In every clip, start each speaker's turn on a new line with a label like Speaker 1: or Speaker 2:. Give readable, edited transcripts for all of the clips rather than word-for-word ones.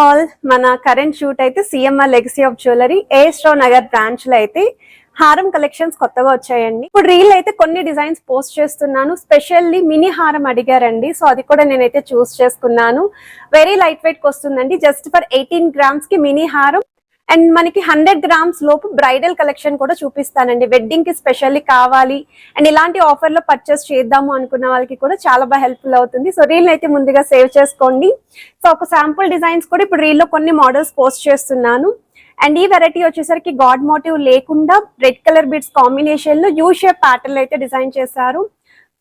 Speaker 1: All మన current shoot అయితే CMR legacy of jewellery astro Nagar branch లో అయితే హారం కలెక్షన్స్ కొత్తగా వచ్చాయండి. ఇప్పుడు రీల్ అయితే కొన్ని డిజైన్స్ పోస్ట్ చేస్తున్నాను. స్పెషల్లీ మినీ హారం అడిగారండి, సో అది కూడా నేనైతే చూస్ చేసుకున్నాను. వెరీ లైట్ వెయిట్ వస్తుందండి. జస్ట్ ఫర్ 18 grams కి మినీ హారం అండ్ మనకి 100 grams లోపు బ్రైడల్ కలెక్షన్ కూడా చూపిస్తానండి. వెడ్డింగ్ కి స్పెషల్లీ కావాలి అండ్ ఇలాంటి ఆఫర్ లో పర్చేస్ చేద్దాము అనుకున్న వాళ్ళకి కూడా చాలా బాగా హెల్ప్ఫుల్ అవుతుంది. సో రీల్ అయితే ముందుగా సేవ్ చేసుకోండి. సో ఒక శాంపుల్ డిజైన్స్ కూడా ఇప్పుడు రీల్ లో కొన్ని మోడల్స్ పోస్ట్ చేస్తున్నాను. అండ్ ఈ వెరైటీ వచ్చేసరికి గాడ్ మోటివ్ లేకుండా రెడ్ కలర్ బీడ్స్ కాంబినేషన్ లో యూ షేప్ ప్యాటర్న్ అయితే డిజైన్ చేశారు.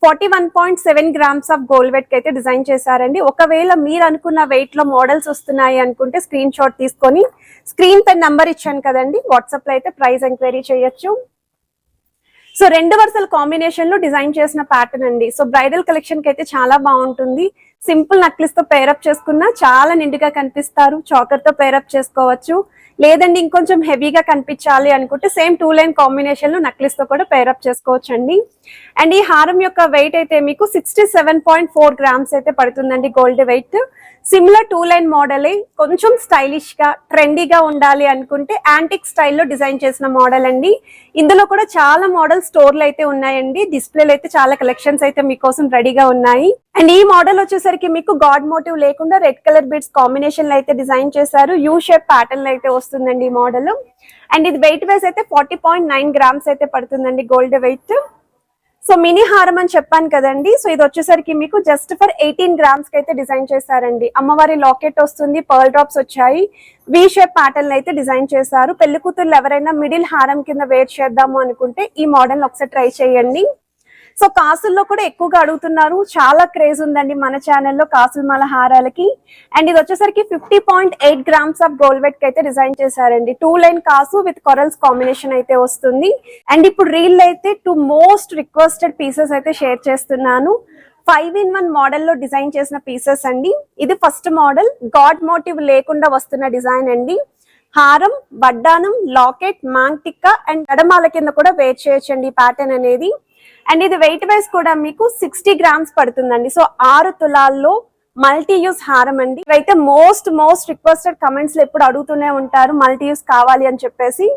Speaker 1: 41.7 grams ఆఫ్ గోల్డ్ వెయిట్ అయితే డిజైన్ చేశారండి. ఒకవేళ మీరు అనుకున్న వెయిట్ లో మోడల్స్ వస్తున్నాయి అనుకుంటే స్క్రీన్ షాట్ తీసుకొని స్క్రీన్ పై నంబర్ ఇచ్చాను కదండి, వాట్సాప్ లో అయితే ప్రైస్ ఎంక్వైరీ చేయొచ్చు. సో రెండు వరుసల కాంబినేషన్ లో డిజైన్ చేసిన ప్యాటర్న్ అండి. సో బ్రైడల్ కలెక్షన్ కి అయితే చాలా బాగుంటుంది. సింపుల్ నక్లిస్ తో పేరప్ చేసుకున్నా చాలా నిండుగా కనిపిస్తారు. చాకర్ తో పేరప్ చేసుకోవచ్చు, లేదండి ఇంకొంచెం హెవీగా కనిపించాలి అనుకుంటే సేమ్ 2 లైన్ కాంబినేషన్ లో నక్లిస్ తో కూడా పేరప్ చేసుకోవచ్చు అండి. అండ్ ఈ హారం యొక్క వెయిట్ అయితే మీకు 67.4 grams అయితే పడుతుందండి గోల్డ్ వెయిట్. సిమిలర్ 2 లైన్ మోడలే, కొంచెం స్టైలిష్ గా ట్రెండీగా ఉండాలి అనుకుంటే యాంటిక్ స్టైల్లో డిజైన్ చేసిన మోడల్ అండి. ఇందులో కూడా చాలా మోడల్ స్టోర్లు అయితే ఉన్నాయండి. డిస్ప్లేలు అయితే చాలా కలెక్షన్స్ అయితే మీకోసం రెడీగా ఉన్నాయి. అండ్ ఈ మోడల్ వచ్చేసరికి మీకు గాడ్ మోటివ్ లేకుండా రెడ్ కలర్ బీడ్స్ కాంబినేషన్ లో అయితే డిజైన్ చేశారు. యూ షేప్ ప్యాటర్న్ లో అయితే వస్తుందండి ఈ మోడల్. అండ్ ఇది వెయిట్ వైజ్ అయితే 40.9 grams అయితే పడుతుందండి గోల్డ్ వెయిట్. సో మినీ హారం అని చెప్పాను కదండి, సో ఇది వచ్చేసరికి మీకు జస్ట్ ఫర్ 18 grams కి అయితే డిజైన్ చేశారండి. అమ్మవారి లాకెట్ వస్తుంది, పర్ల్ డ్రాప్స్ వచ్చాయి, వి షేప్ ప్యాటర్న్ అయితే డిజైన్ చేశారు. పెళ్లి కూతుర్లు ఎవరైనా మిడిల్ హారం కింద వేర్ చేద్దాము అనుకుంటే ఈ మోడల్ ఒకసారి ట్రై చేయండి. సో కాసుల్లో కూడా ఎక్కువగా అడుగుతున్నారు, చాలా క్రేజ్ ఉందండి మన ఛానల్లో కాసుల మాల హారాలకి. అండ్ ఇది వచ్చేసరికి 50.8 grams ఆఫ్ గోల్డ్ వెయిట్ కి అయితే డిజైన్ చేశారండి. 2 లైన్ కాసు విత్ కొరల్స్ కాంబినేషన్ అయితే వస్తుంది. అండ్ ఇప్పుడు రీల్ అయితే 2 మోస్ట్ రిక్వెస్టెడ్ పీసెస్ అయితే షేర్ చేస్తున్నాను. 5-in-1 మోడల్లో డిజైన్ చేసిన పీసెస్ అండి. ఇది ఫస్ట్ మోడల్, గాడ్ మోటివ్ లేకుండా వస్తున్న డిజైన్ అండి. హారం, వడ్డానం, లాకెట్, మాంగ్ టిక్కా అండ్ గడమాల కింద కూడా వేర్ చేయొచ్చండి ఈ ప్యాటర్న్ అనేది. అండ్ ఇది వెయిట్ వైజ్ కూడా మీకు 60 grams పడుతుందండి. సో 6 తులాల్లో మల్టీ యూస్ హారం అండి. ఇవైతే మోస్ట్ రిక్వెస్టెడ్ కమెంట్స్ లో ఎప్పుడు అడుగుతూనే ఉంటారు మల్టీ యూస్ కావాలి అని చెప్పేసి.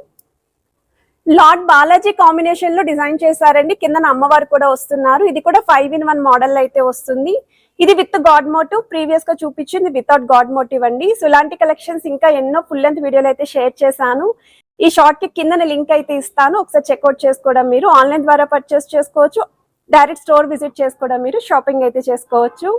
Speaker 1: లార్డ్ బాలాజీ కాంబినేషన్ లో డిజైన్ చేశారండి. కింద అమ్మవారు కూడా వస్తున్నారు. ఇది కూడా 5-in-1 మోడల్ అయితే వస్తుంది. ఇది విత్ గాడ్ మోటివ్, ప్రీవియస్ గా చూపించింది వితౌట్ గాడ్ మోటివ్ అండి. సో ఇలాంటి కలెక్షన్స్ ఇంకా ఎన్నో ఫుల్ లెంత్ వీడియోలు అయితే షేర్ చేశాను. ఈ షార్ట్ కి కింద లింక్ అయితే ఇస్తాను, ఒకసారి చెక్అవుట్ చేసుకోవడం, మీరు ఆన్లైన్ ద్వారా పర్చేస్ చేసుకోవచ్చు, డైరెక్ట్ స్టోర్ విజిట్ చేసుకోవడం, మీరు షాపింగ్ అయితే చేసుకోవచ్చు.